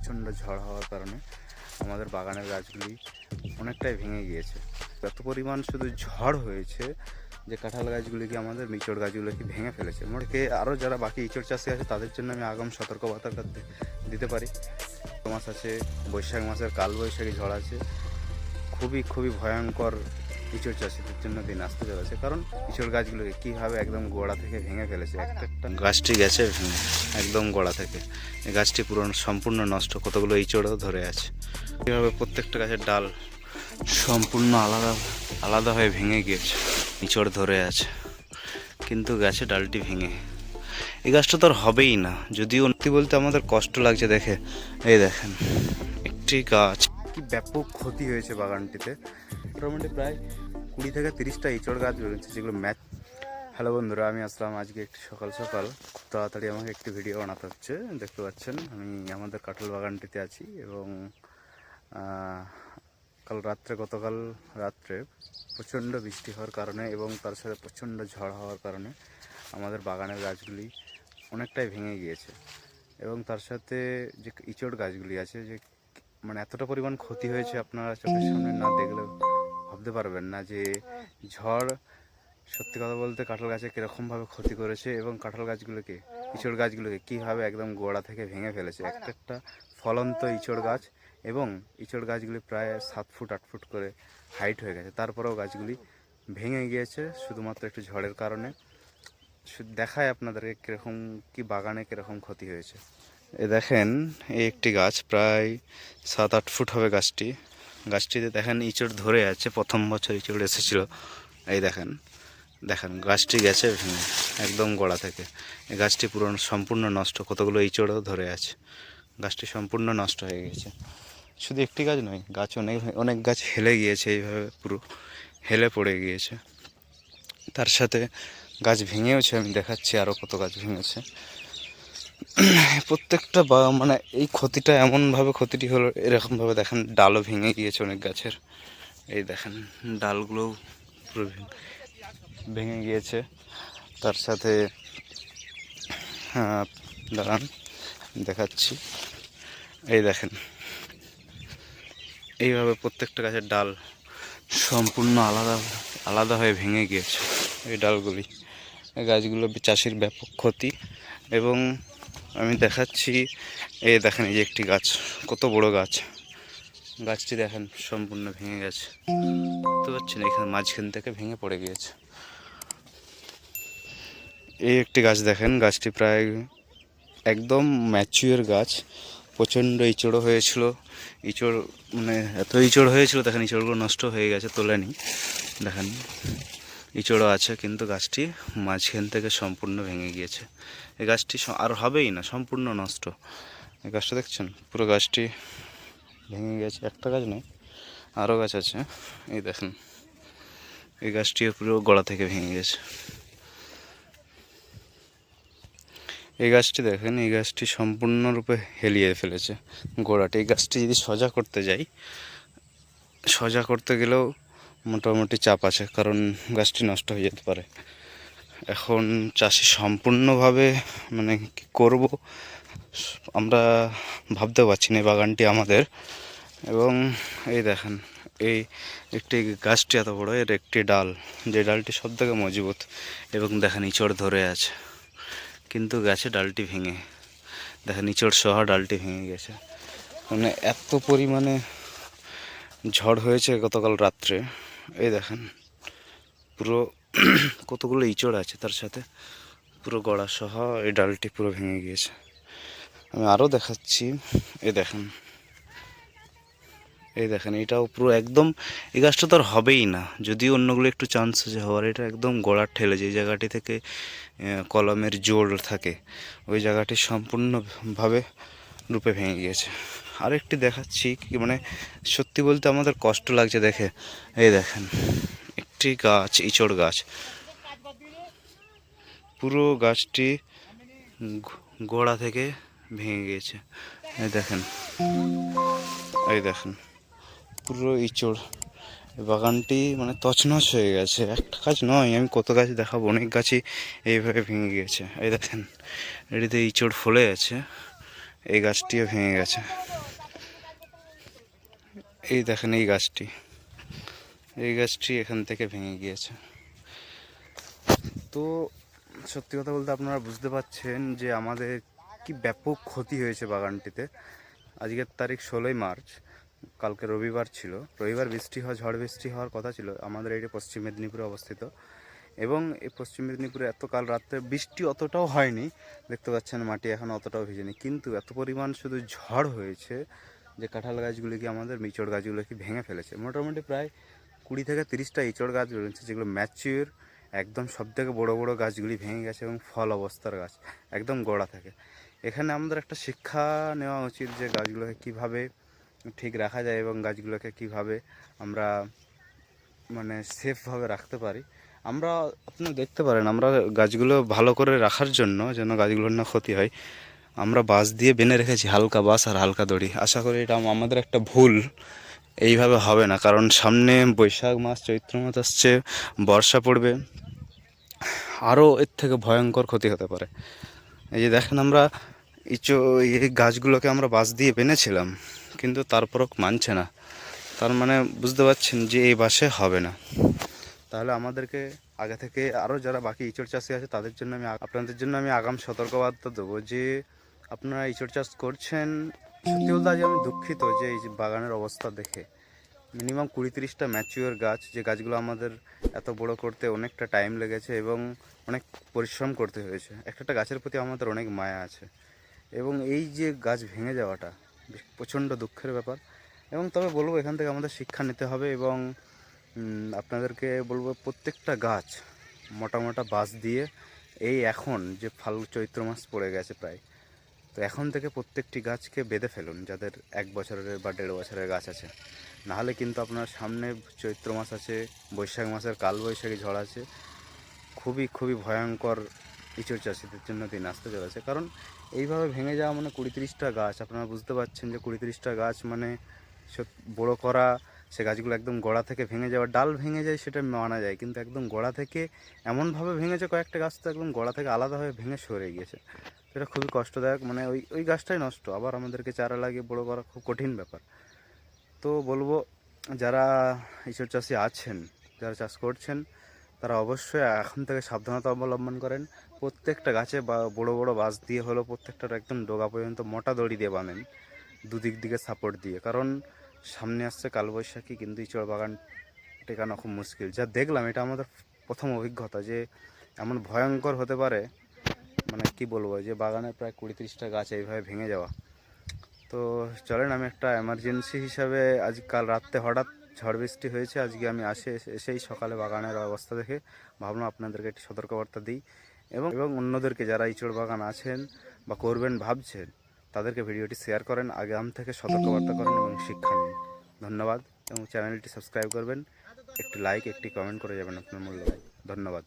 প্রচণ্ড ঝড় হওয়ার কারণে আমাদের বাগানের গাছগুলি অনেকটাই ভেঙে গিয়েছে। এত পরিমাণ শুধু ঝড় হয়েছে যে কাঁঠাল গাছগুলিকে আমাদের ইঁচড় গাছগুলোকে ভেঙে ফেলেছে। মোটকে আরও যারা বাকি ইঁচড় চাষি আছে তাদের জন্য আমি আগাম সতর্কবার্তা দিতে পারি। মাস আছে, বৈশাখ মাসের কালবৈশাখী ঝড় আছে, খুবই ভয়ঙ্কর ইঁচড় চাষিদের জন্য দিন আসতে চলেছে। কারণ ইঁচড় গাছগুলোকে কীভাবে একদম গোড়া থেকে ভেঙে ফেলেছে। একটা গাছটি গেছে ভেঙে একদম গোড়া থেকে। এই গাছটি পুরো সম্পূর্ণ নষ্ট, কতগুলো ইঁচড়ও ধরে আছে। কীভাবে প্রত্যেকটা গাছের ডাল সম্পূর্ণ আলাদা হয়ে ভেঙে গিয়েছে, ইঁচড় ধরে আছে, কিন্তু গাছে ডালটি ভেঙে। এই গাছটা তো আর হবেই না। যদিও উন্নতি বলতে আমাদের কষ্ট লাগছে দেখে। এই দেখেন একটি গাছ কি ব্যাপক ক্ষতি হয়েছে বাগানটিতে। মোটামুটি প্রায় 20 থেকে 30টা ইঁচড় গাছ রয়েছে যেগুলো ম্যাচ। হ্যালো বন্ধুরা, আমি আসলাম আজকে একটি সকাল খুব তাড়াতাড়ি আমাকে একটি ভিডিও বানাতে হচ্ছে। দেখতে পাচ্ছেন আমি আমাদের কাঁঠাল বাগানটিতে আছি এবং গতকাল রাত্রে প্রচণ্ড বৃষ্টি হওয়ার কারণে এবং তার সাথে প্রচণ্ড ঝড় হওয়ার কারণে আমাদের বাগানের গাছগুলি অনেকটাই ভেঙে গিয়েছে। এবং তার সাথে যে ইঁচড় গাছগুলি আছে, যে মানে এতটা পরিমাণ ক্ষতি হয়েছে, আপনারা চোখের সামনে না দেখলেও ভাবতে পারবেন না যে ঝড় সত্যি কথা বলতে কাঁঠাল গাছে কীরকমভাবে ক্ষতি করেছে এবং কাঁঠাল গাছগুলোকে ইঁচড় গাছগুলোকে কীভাবে একদম গোড়া থেকে ভেঙে ফেলেছে। একটা ফলন্ত ইঁচড় গাছ, এবং ইঁচড় গাছগুলি প্রায় 7 ফুট 8 ফুট করে হাইট হয়ে গেছে, তারপরেও গাছগুলি ভেঙে গিয়েছে শুধুমাত্র একটু ঝড়ের কারণে। দেখায় আপনাদেরকে কীরকম কি বাগানে কীরকম ক্ষতি হয়েছে। এ দেখেন, এই একটি গাছ প্রায় 7-8 ফুট হবে গাছটিতে দেখেন ইঁচড় ধরে আছে। প্রথম বছর ইঁচড় এসেছিল। এই দেখেন গাছটি গেছে ভেঙে একদম গোড়া থেকে। এই গাছটি পুরো সম্পূর্ণ নষ্ট, কতগুলো ইঁচড়ও ধরে আছে। গাছটি সম্পূর্ণ নষ্ট হয়ে গেছে। শুধু একটি গাছ নয়, গাছ অনেক গাছ হেলে গিয়েছে, এইভাবে পুরো হেলে পড়ে গিয়েছে। তার সাথে গাছ ভেঙেওছে, আমি দেখাচ্ছি আরও কত গাছ ভেঙেছে। প্রত্যেকটা মানে এই ক্ষতিটা এমনভাবে ক্ষতিটি হলো, এরকমভাবে দেখেন ডালও ভেঙে গিয়েছে অনেক গাছের। এই দেখেন ডালগুলোও পুরো ভেঙে গিয়েছে। তার সাথে দাঁড়ান দেখাচ্ছি। এই দেখেন এইভাবে প্রত্যেকটা গাছের ডাল সম্পূর্ণ আলাদা হয়ে ভেঙে গিয়েছে। এই ডালগুলি, এই গাছগুলো চাষির ব্যাপক ক্ষতি। এবং আমি দেখাচ্ছি, এই দেখেন এই যে একটি গাছ, কত বড় গাছটি দেখেন সম্পূর্ণ ভেঙে গেছে। বুঝতে পারছেন, এখানে মাঝখান থেকে ভেঙে পড়ে গিয়েছে। এই একটি গাছ দেখেন, গাছটি প্রায় একদম ম্যাচিওর গাছ। প্রচণ্ড ইঁচড়ও হয়েছিল, মানে এত ইঁচড় হয়েছিল, দেখেন ইঁচড়গুলো নষ্ট হয়ে গেছে, তোলেনি। দেখেন ইঁচড়ও আছে, কিন্তু গাছটি মাঝখান থেকে সম্পূর্ণ ভেঙে গিয়েছে। এই গাছটি আর হবেই না, সম্পূর্ণ নষ্ট। এই গাছটা দেখছেন, পুরো গাছটি ভেঙে গেছে। একটা গাছ নয়, আরও গাছ আছে। এই দেখেন এই গাছটিও পুরো গোড়া থেকে ভেঙে গেছে। এই গাছটি দেখেন, এই গাছটি সম্পূর্ণরূপে হেলিয়ে ফেলেছে গোড়াটি। এই গাছটি যদি সোজা করতে গেলেও মোটামুটি চাপ আছে, কারণ গাছটি নষ্ট হয়ে যেতে পারে। এখন চাষি সম্পূর্ণভাবে মানে কী করব আমরা ভাবতে পারছি না। এই বাগানটি আমাদের। এবং এই দেখেন এই একটি গাছটি এত বড়, এর একটি ডাল, যে ডালটি সব থেকে মজবুত, এবং দেখেন ইঁচড় ধরে আছে, কিন্তু গাছে ডালটি ভেঙে, দেখেন ইঁচড় সহ ডালটি ভেঙে গেছে। মানে এত পরিমাণে ঝড় হয়েছে গতকাল রাত্রে। এই দেখেন পুরো কতগুলো ইঁচড় আছে, তার সাথে পুরো গড়া সহ এই ডালটি পুরো ভেঙে গিয়েছে। আমি আরও দেখাচ্ছি। এই দেখেন এটাও পুরো একদম, এই গাছটা তো আর হবেই না। যদিও অন্যগুলো একটু চান্স আছে হওয়ার, এটা একদম গোড়ার ঠেলে, যে জায়গাটি থেকে কলমের জোর থাকে, ওই জায়গাটি সম্পূর্ণভাবে রূপে ভেঙে গিয়েছে। আরেকটি দেখাচ্ছি, কি মানে সত্যি বলতে আমাদের কষ্ট লাগছে দেখে। এই দেখেন একটি গাছ, ইঁচড় গাছ, পুরো গাছটি গোড়া থেকে ভেঙে গিয়েছে। এই দেখেন পুরো ইঁচড়। বাগানটি মানে তছনছ হয়ে গেছে। একটা গাছ নয়, আমি কত গাছ দেখাবো, অনেক গাছই এইভাবে ভেঙে গিয়েছে। এই দেখেন এটিতে ইঁচড় ফলে আছে, এই গাছটিও ভেঙে গেছে। এই দেখেন এই গাছটি এখান থেকে ভেঙে গিয়েছে। তো সত্যি কথা বলতে আপনারা বুঝতে পারছেন যে আমাদের কি ব্যাপক ক্ষতি হয়েছে বাগানটিতে। আজকের তারিখ 16ই মার্চ, কালকে রবিবার ছিল। রবিবার ঝড় বৃষ্টি হওয়ার কথা ছিল। আমাদের এইটা পশ্চিম মেদিনীপুরে অবস্থিত, এবং এই পশ্চিম মেদিনীপুরে কাল রাত্রে বৃষ্টি অতটাও হয়নি, দেখতে পাচ্ছেন মাটি এখন অতটাও ভিজেনি, কিন্তু এত পরিমাণ শুধু ঝড় হয়েছে যে কাঁঠাল গাছগুলিকে, আমাদের ইচড় গাছগুলোকে ভেঙে ফেলেছে। মোটামুটি প্রায় 20 থেকে 30টা ইচড় গাছ রয়েছে যেগুলো ম্যাচিওর, একদম সবথেকে বড় বড় গাছগুলি ভেঙে গেছে, এবং ফল অবস্থার গাছ একদম গোড়া থেকে। এখানে আমাদের একটা শিক্ষা নেওয়া উচিত যে গাছগুলোকে কীভাবে ঠিক রাখা যায় এবং গাছগুলোকে কীভাবে আমরা মানে সেফভাবে রাখতে পারি। আমরা আপনি দেখতে পারেন, আমরা গাছগুলো ভালো করে রাখার জন্য যেন গাছগুলোর না ক্ষতি হয়, আমরা বাঁশ দিয়ে বেঁধে রেখেছি, হালকা বাঁশ আর হালকা দড়ি। আশা করি এটা আমাদের একটা ভুল, এইভাবে হবে না, কারণ সামনে বৈশাখ মাস চৈত্র মাস আসছে, বর্ষা পড়বে, আরও এর থেকে ভয়ঙ্কর ক্ষতি হতে পারে। এই যে দেখেন, আমরা এই গাছগুলোকে আমরা বাঁশ দিয়ে বেঁধেছিলাম, কিন্তু তারপরও মানছে না। তার মানে বুঝতে পারছেন যে এই বাসে হবে না। তাহলে আমাদেরকে আগে থেকে আরও যারা বাকি ইঁচড় চাষি আছে আপনাদের জন্য আমি আগাম সতর্কবার্তা দেবো যে আপনারা ইঁচড় চাষ করছেন। সত্যি বলতে আজ আমি দুঃখিত যে এই যে বাগানের অবস্থা দেখে। মিনিমাম 20-30টা ম্যাচিওর গাছ, যে গাছগুলো আমাদের এত বড় করতে অনেকটা টাইম লেগেছে এবং অনেক পরিশ্রম করতে হয়েছে। একটা গাছের প্রতি আমাদের অনেক মায়া আছে, এবং এই যে গাছ ভেঙে যাওয়াটা প্রচণ্ড দুঃখের ব্যাপার। এবং তবে বলবো, এখান থেকে আমাদের শিক্ষা নিতে হবে, এবং আপনাদেরকে বলবো প্রত্যেকটা গাছ মোটা মোটা বাঁশ দিয়ে, এই এখন যে চৈত্র মাস পড়ে গেছে প্রায়, তো এখন থেকে প্রত্যেকটি গাছকে বেঁধে ফেলুন যাদের 1 বছরের বা 1.5 বছরের গাছ আছে। নাহলে কিন্তু আপনার সামনে চৈত্র মাস আছে, বৈশাখ মাসের কালবৈশাখী ঝড় আছে, খুবই খুবই ভয়ঙ্কর ইঁচড় চাষিদের জন্য দিন আসতে চলেছে। কারণ এইভাবে ভেঙে যাওয়া মানে 20-30টা গাছ, আপনারা বুঝতে পারছেন যে 20-30টা গাছ মানে বড় করা, সে গাছগুলো একদম গোড়া থেকে ভেঙে যাওয়া। ডাল ভেঙে যায় সেটা মানা যায়, কিন্তু একদম গোড়া থেকে এমনভাবে ভেঙেছে, কয়েকটা গাছ তো একদম গোড়া থেকে আলাদা হয়ে ভেঙে সরে গিয়েছে। সেটা খুবই কষ্টদায়ক, মানে ওই গাছটাই নষ্ট, আবার আমাদেরকে চারা লাগিয়ে বড় করা খুব কঠিন ব্যাপার। তো বলবো, যারা ইঁচড় চাষি আছেন, যারা চাষ করছেন, তারা অবশ্যই এখন থেকে সাবধানতা অবলম্বন করেন। প্রত্যেকটা গাছে বা বড় বড় বাঁশ দিয়ে হলো প্রত্যেকটার একদম ডগা পর্যন্ত মোটা দড়ি দিয়ে বাঁধেন, দুদিক দিকে সাপোর্ট দিয়ে, কারণ সামনে আসছে কালবৈশাখী, কিন্তু ইঁচড় বাগান টেকানো খুব মুশকিল। যা দেখলাম, এটা আমাদের প্রথম অভিজ্ঞতা যে এমন ভয়ঙ্কর হতে পারে, মানে কি বলবো, যে বাগানে প্রায় 20-30টা গাছ এইভাবে ভেঙে যাওয়া। তো চলেন, আমি একটা এমার্জেন্সি হিসাবে কাল রাত্রে হঠাৎ ঝড় বৃষ্টি হয়েছে, আজকে আমি এসেই সকালে বাগানের অবস্থা দেখে ভাবলাম আপনাদেরকে একটি সতর্কবার্তা দিই, এবং অন্যদেরকে যারা ইঁচড় বাগান আছেন বা করবেন ভাবছেন, তাদেরকে ভিডিওটি শেয়ার করেন, আগাম থেকে সতর্কবার্তা করেন এবং শিক্ষা নিন। ধন্যবাদ, এবং চ্যানেলটি সাবস্ক্রাইব করবেন, একটি লাইক একটি কমেন্ট করে যাবেন আপনার মূল্যবান। ধন্যবাদ।